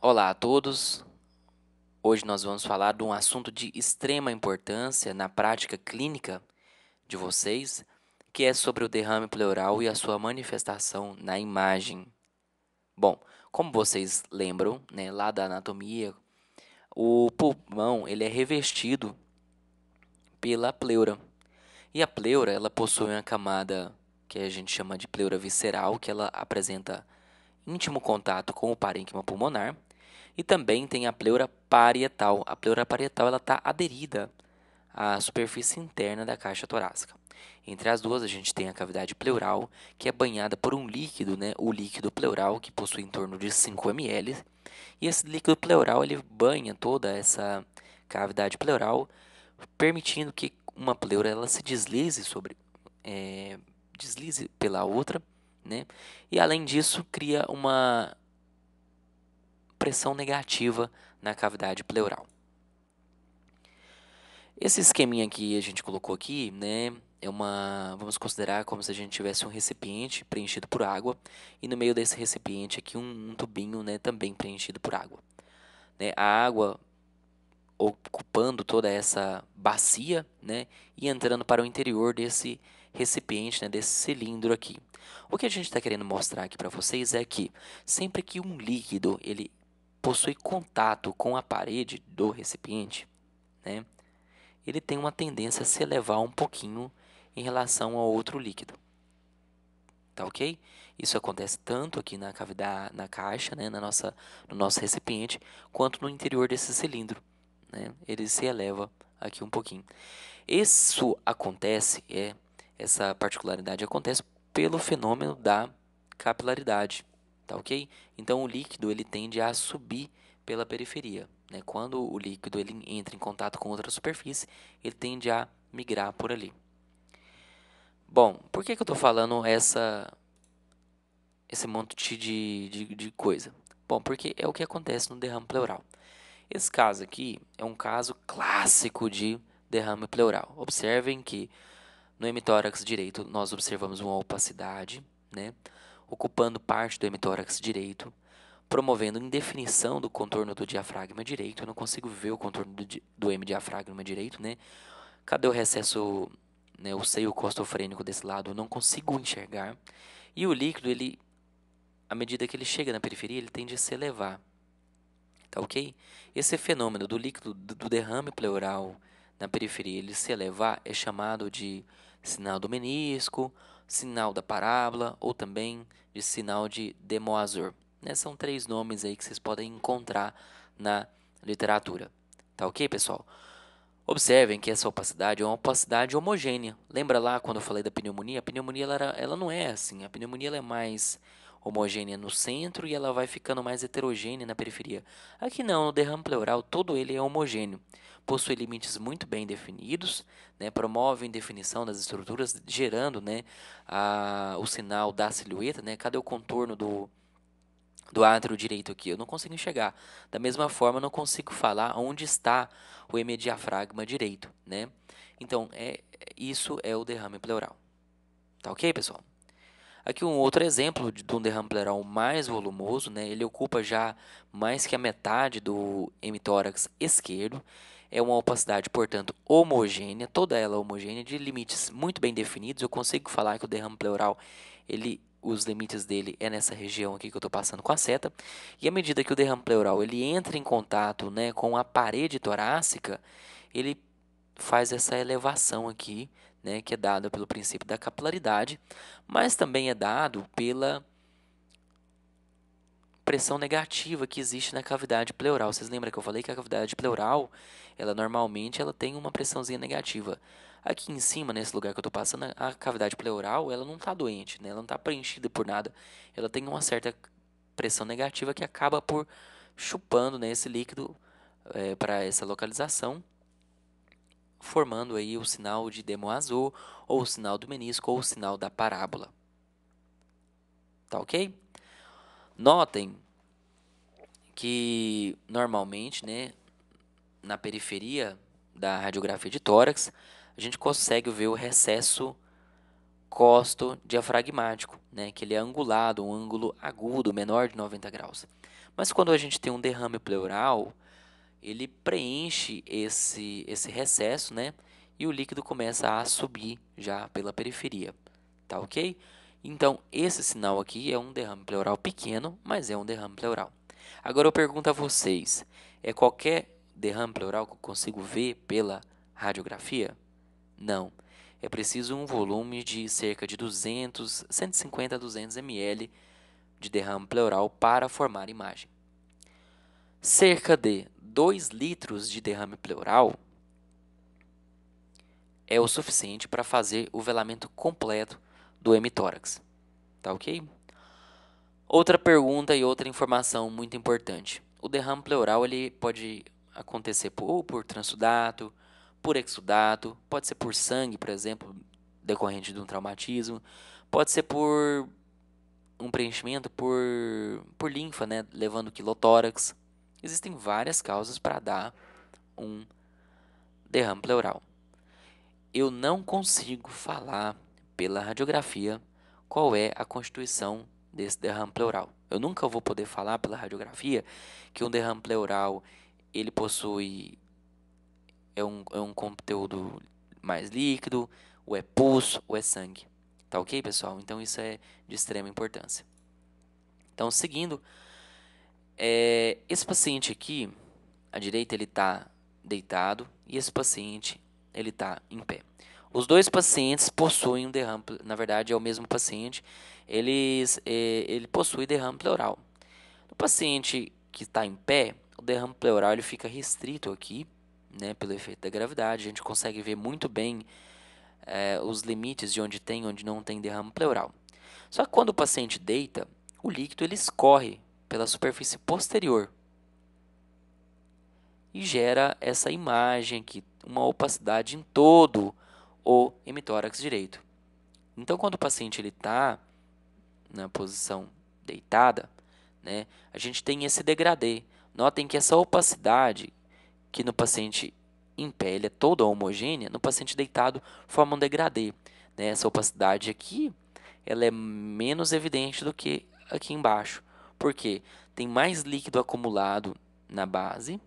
Olá a todos. Hoje nós vamos falar de um assunto de extrema importância na prática clínica de vocês, que é sobre o derrame pleural e a sua manifestação na imagem. Bom, como vocês lembram, né, lá da anatomia, o pulmão ele é revestido pela pleura. E a pleura, ela possui uma camada que a gente chama de pleura visceral, que ela apresenta íntimo contato com o parênquima pulmonar. E também tem a pleura parietal. A pleura parietal ela está aderida à superfície interna da caixa torácica. Entre as duas, a gente tem a cavidade pleural, que é banhada por um líquido, né? O líquido pleural, que possui em torno de 5 ml. E esse líquido pleural ele banha toda essa cavidade pleural, permitindo que uma pleura ela se deslize deslize pela outra, né? E além disso, cria uma pressão negativa na cavidade pleural. Esse esqueminha que a gente colocou aqui, né, vamos considerar como se a gente tivesse um recipiente preenchido por água e no meio desse recipiente aqui um tubinho, né, também preenchido por água, né? A água ocupando toda essa bacia, né, e entrando para o interior desse recipiente, né, desse cilindro aqui. O que a gente está querendo mostrar aqui para vocês é que sempre que um líquido ele possui contato com a parede do recipiente, né, ele tem uma tendência a se elevar um pouquinho em relação ao outro líquido. Tá ok? Isso acontece tanto aqui na cavidade, na caixa, né, no nosso recipiente, quanto no interior desse cilindro, né? Ele se eleva aqui um pouquinho. Isso acontece, essa particularidade acontece pelo fenômeno da capilaridade, tá ok? Então o líquido ele tende a subir pela periferia, né? Quando o líquido ele entra em contato com outra superfície, ele tende a migrar por ali. Bom, por que eu estou falando esse monte de coisa? Bom, porque é o que acontece no derrame pleural. Esse caso aqui é um caso clássico de derrame pleural. Observem que no hemitórax direito nós observamos uma opacidade, né, ocupando parte do hemitórax direito, promovendo indefinição do contorno do diafragma direito. Eu não consigo ver o contorno do hemidiafragma direito, né? Cadê o recesso, né, o seio costofrênico desse lado? Eu não consigo enxergar. E o líquido, ele, à medida que ele chega na periferia, ele tende a se elevar. Tá ok? Esse fenômeno do líquido do derrame pleural na periferia ele se elevar é chamado de sinal do menisco, sinal da parábola ou também de sinal de de Moivre, né? São três nomes aí que vocês podem encontrar na literatura. Tá ok, pessoal? Observem que essa opacidade é uma opacidade homogênea. Lembra lá quando eu falei da pneumonia? A pneumonia ela não é assim. A pneumonia ela é mais homogênea no centro e ela vai ficando mais heterogênea na periferia. Aqui não, no derrame pleural todo ele é homogêneo. Possui limites muito bem definidos, né, promovem definição das estruturas, gerando, né, o sinal da silhueta. Né, cadê o contorno do átrio direito aqui? Eu não consigo enxergar. Da mesma forma, eu não consigo falar onde está o hemidiafragma direito, né? Então, isso é o derrame pleural. Tá ok, pessoal? Aqui um outro exemplo de um derrame pleural mais volumoso, né? Ele ocupa já mais que a metade do hemitórax esquerdo. É uma opacidade, portanto, homogênea, toda ela homogênea, de limites muito bem definidos. Eu consigo falar que o derrame pleural, os limites dele é nessa região aqui que eu estou passando com a seta. E à medida que o derrame pleural ele entra em contato, né, com a parede torácica, ele faz essa elevação aqui, né, que é dada pelo princípio da capilaridade, mas também é dado pela pressão negativa que existe na cavidade pleural. Vocês lembram que eu falei que a cavidade pleural, ela normalmente ela tem uma pressãozinha negativa. Aqui em cima, nesse lugar que eu estou passando, a cavidade pleural, ela não está doente, né? Ela não está preenchida por nada. Ela tem uma certa pressão negativa que acaba por chupando, né, esse líquido para essa localização, formando aí o sinal de Demoiselle, ou o sinal do menisco, ou o sinal da parábola. Tá ok? Notem que normalmente, né, na periferia da radiografia de tórax, a gente consegue ver o recesso costo-diafragmático, né, que ele é angulado, um ângulo agudo, menor de 90 graus. Mas quando a gente tem um derrame pleural, ele preenche esse recesso, né? E o líquido começa a subir já pela periferia, tá ok? Então, esse sinal aqui é um derrame pleural pequeno, mas é um derrame pleural. Agora eu pergunto a vocês, é qualquer derrame pleural que eu consigo ver pela radiografia? Não. É preciso um volume de cerca de 150 a 200 ml de derrame pleural para formar imagem. Cerca de 2 litros de derrame pleural é o suficiente para fazer o velamento completo do hemitórax. Tá ok? Outra pergunta e outra informação muito importante. O derrame pleural ele pode acontecer por transudato, por exudato, pode ser por sangue, por exemplo, decorrente de um traumatismo, pode ser por um preenchimento por linfa, né, levando quilotórax. Existem várias causas para dar um derrame pleural. Eu não consigo falar pela radiografia qual é a constituição desse derrame pleural. Eu nunca vou poder falar pela radiografia que um derrame pleural ele possui é um conteúdo mais líquido, ou é pus, ou é sangue. Tá ok, pessoal? Então isso é de extrema importância. Então, seguindo, esse paciente aqui, à direita ele está deitado e esse paciente ele está em pé. Os dois pacientes possuem um derrame, na verdade é o mesmo paciente, ele possui derrame pleural. No paciente que está em pé, o derrame pleural ele fica restrito aqui, né, pelo efeito da gravidade. A gente consegue ver muito bem os limites de onde tem e onde não tem derrame pleural. Só que quando o paciente deita, o líquido ele escorre pela superfície posterior e gera essa imagem aqui, uma opacidade em todo o hemitórax direito. Então, quando o paciente está na posição deitada, né, a gente tem esse degradê. Notem que essa opacidade, que no paciente em pé ele é toda homogênea, no paciente deitado forma um degradê. Né? Essa opacidade aqui ela é menos evidente do que aqui embaixo, porque tem mais líquido acumulado na base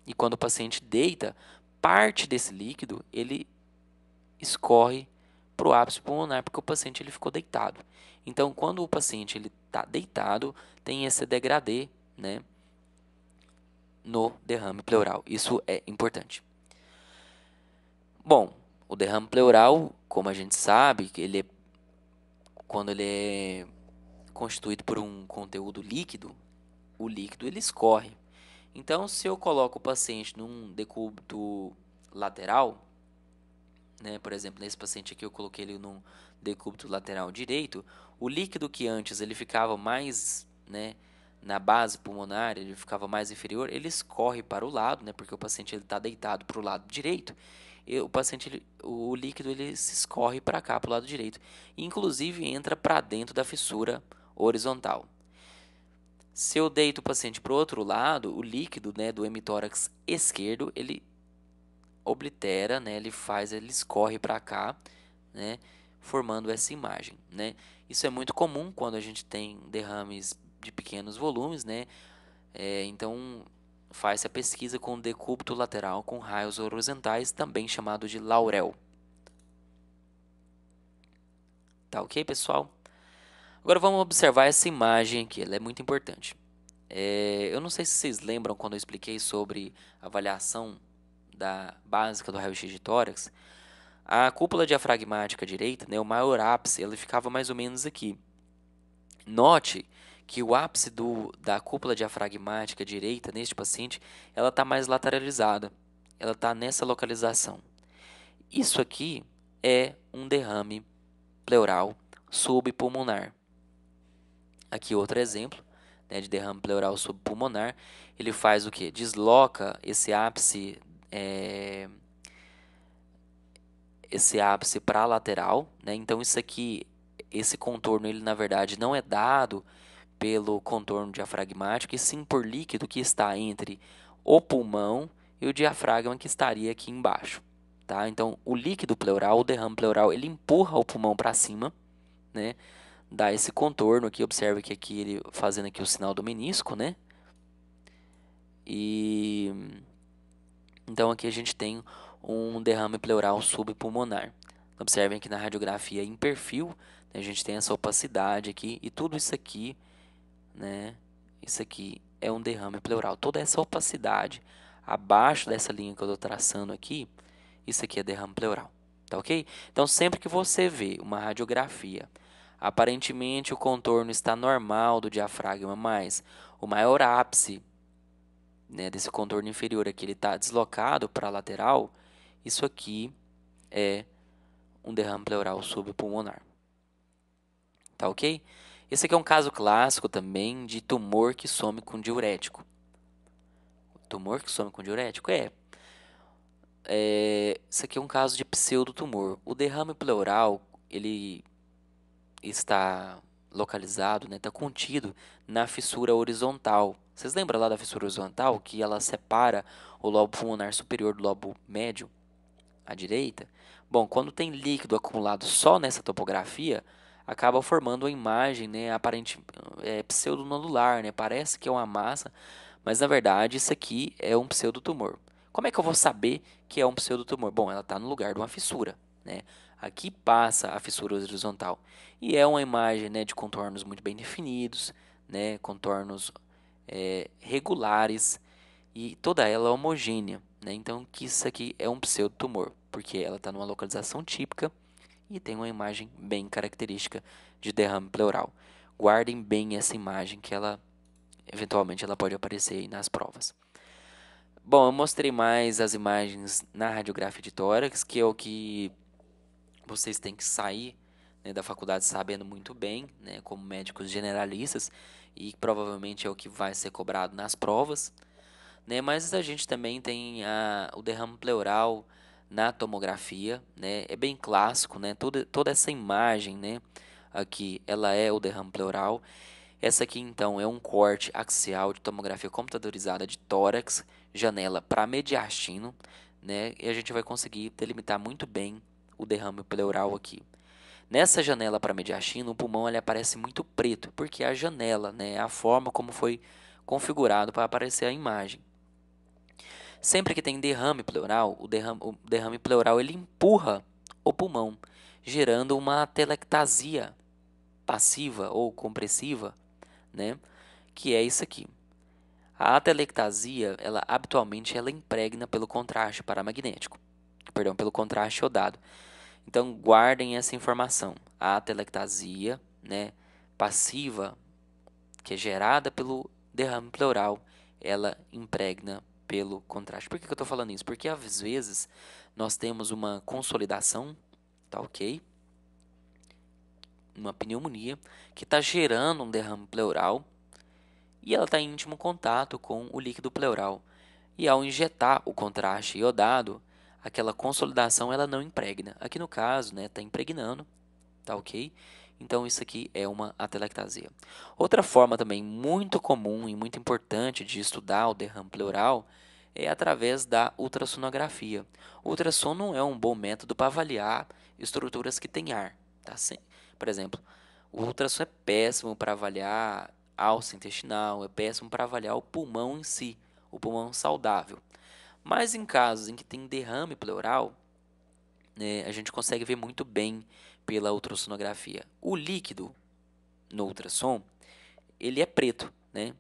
e quando o paciente deita, parte desse líquido ele escorre para o ápice pulmonar, porque o paciente ele ficou deitado. Então, quando o paciente ele está deitado, tem esse degradê, né, no derrame pleural. Isso é importante. Bom, o derrame pleural, como a gente sabe, quando ele é constituído por um conteúdo líquido, o líquido ele escorre. Então, se eu coloco o paciente num decúbito lateral, né, por exemplo, nesse paciente aqui eu coloquei ele num decúbito lateral direito, o líquido que antes ele ficava mais, né, na base pulmonar, ele ficava mais inferior, ele escorre para o lado, né, porque o paciente está deitado para o lado direito, e o paciente, o líquido ele se escorre para cá, para o lado direito, e inclusive entra para dentro da fissura horizontal. Se eu deito o paciente para o outro lado, o líquido, né, do hemitórax esquerdo, ele oblitera, né, ele escorre para cá, né, formando essa imagem, né. Isso é muito comum quando a gente tem derrames de pequenos volumes, né, então faz-se a pesquisa com decúbito lateral com raios horizontais, também chamado de Laurel. Tá ok, pessoal? Agora vamos observar essa imagem aqui, ela é muito importante. Eu não sei se vocês lembram quando eu expliquei sobre a avaliação básica do raio-x de tórax. A cúpula diafragmática direita, né, o maior ápice, ele ficava mais ou menos aqui. Note que o ápice da cúpula diafragmática direita, neste paciente, ela está mais lateralizada. Ela está nessa localização. Isso aqui é um derrame pleural subpulmonar. Aqui outro exemplo, né, de derrame pleural subpulmonar. Ele faz o quê? Desloca esse ápice para a lateral, né? Então isso aqui, esse contorno, ele na verdade não é dado pelo contorno diafragmático, e sim por líquido que está entre o pulmão e o diafragma que estaria aqui embaixo, tá? Então o líquido pleural, o derrame pleural, ele empurra o pulmão para cima, né? Dá esse contorno aqui, observe que aqui ele fazendo aqui o sinal do menisco, né? E então aqui a gente tem um derrame pleural subpulmonar. Observem que na radiografia em perfil, né, a gente tem essa opacidade aqui e tudo isso aqui, né? Isso aqui é um derrame pleural. Toda essa opacidade abaixo dessa linha que eu estou traçando aqui, isso aqui é derrame pleural, tá ok? Então sempre que você vê uma radiografia, aparentemente o contorno está normal do diafragma, mas o maior ápice, né, desse contorno inferior aqui, ele está deslocado para a lateral, isso aqui é um derrame pleural subpulmonar. Tá ok? Esse aqui é um caso clássico também de tumor que some com diurético. Tumor que some com diurético? Isso aqui é um caso de pseudotumor. O derrame pleural, ele está localizado, né, está contido na fissura horizontal. Vocês lembram lá da fissura horizontal, que ela separa o lobo pulmonar superior do lobo médio à direita? Bom, quando tem líquido acumulado só nessa topografia, acaba formando uma imagem, né, aparente, pseudonodular, né? Parece que é uma massa, mas na verdade isso aqui é um pseudotumor. Como é que eu vou saber que é um pseudotumor? Bom, ela está no lugar de uma fissura, né? Aqui passa a fissura horizontal e é uma imagem, né, de contornos muito bem definidos, né, contornos regulares e toda ela homogênea, né? Então que isso aqui é um pseudotumor, porque ela está numa localização típica e tem uma imagem bem característica de derrame pleural. Guardem bem essa imagem que ela eventualmente ela pode aparecer aí nas provas. Bom, eu mostrei mais as imagens na radiografia de tórax, que é o que vocês têm que sair, né, da faculdade sabendo muito bem, né, como médicos generalistas, e provavelmente é o que vai ser cobrado nas provas, né? Mas a gente também tem o derrame pleural na tomografia, né? É bem clássico, né? Toda essa imagem, né, aqui, ela é o derrame pleural. Essa aqui, então, é um corte axial de tomografia computadorizada de tórax, janela para mediastino, né? E a gente vai conseguir delimitar muito bem o derrame pleural aqui. Nessa janela para mediastino, o pulmão ele aparece muito preto, porque a janela, né, é a forma como foi configurado para aparecer a imagem. Sempre que tem derrame pleural, o derrame pleural ele empurra o pulmão, gerando uma atelectasia passiva ou compressiva, né? Que é isso aqui. A atelectasia, ela habitualmente ela impregna pelo contraste paramagnético, perdão, pelo contraste iodado. Então guardem essa informação. A atelectasia, né, passiva, que é gerada pelo derrame pleural, ela impregna pelo contraste. Por que eu estou falando isso? Porque às vezes nós temos uma consolidação, tá ok? Uma pneumonia que está gerando um derrame pleural e ela está em íntimo contato com o líquido pleural. E ao injetar o contraste iodado, aquela consolidação ela não impregna. Aqui no caso, né, está impregnando, tá ok? Então isso aqui é uma atelectasia. Outra forma também muito comum e muito importante de estudar o derrame pleural é através da ultrassonografia. O ultrassom não é um bom método para avaliar estruturas que têm ar, tá? Por exemplo, o ultrassom é péssimo para avaliar alça intestinal, é péssimo para avaliar o pulmão em si, o pulmão saudável. Mas em casos em que tem derrame pleural, né, a gente consegue ver muito bem pela ultrassonografia. O líquido no ultrassom, ele é preto, né?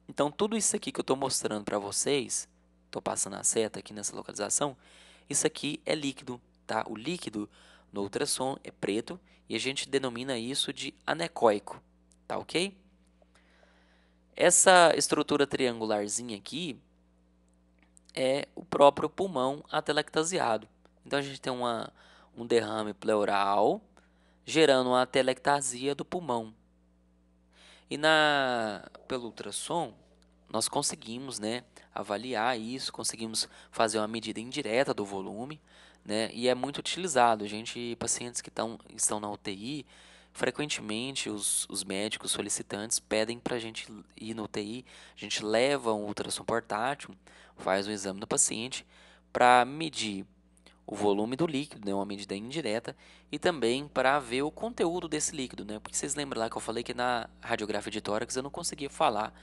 Então tudo isso aqui que eu estou mostrando para vocês, estou passando a seta aqui nessa localização, isso aqui é líquido, tá? O líquido no ultrassom é preto e a gente denomina isso de anecoico, tá ok? Essa estrutura triangularzinha aqui é o próprio pulmão atelectasiado. Então a gente tem um derrame pleural gerando uma atelectasia do pulmão. E pelo ultrassom, nós conseguimos, né, avaliar isso, conseguimos fazer uma medida indireta do volume, né, e é muito utilizado. Pacientes que estão na UTI, frequentemente os médicos solicitantes pedem para a gente ir no UTI, a gente leva um ultrassom portátil, faz o exame do paciente para medir o volume do líquido, né, uma medida indireta, e também para ver o conteúdo desse líquido, né, porque vocês lembram lá que eu falei que na radiografia de tórax eu não conseguia falar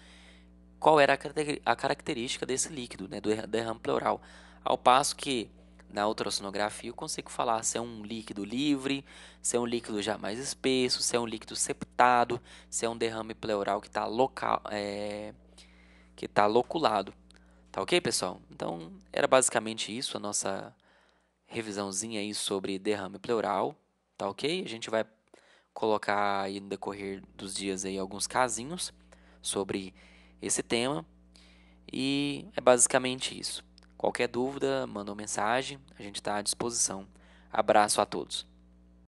qual era a característica desse líquido, né, do derrame pleural. Ao passo que na ultrassonografia eu consigo falar se é um líquido livre, se é um líquido já mais espesso, se é um líquido septado, se é um derrame pleural que está loculado. Tá ok, pessoal? Então, era basicamente isso, a nossa revisãozinha aí sobre derrame pleural, tá ok? A gente vai colocar aí no decorrer dos dias aí alguns casinhos sobre esse tema e é basicamente isso. Qualquer dúvida, manda uma mensagem, a gente está à disposição. Abraço a todos.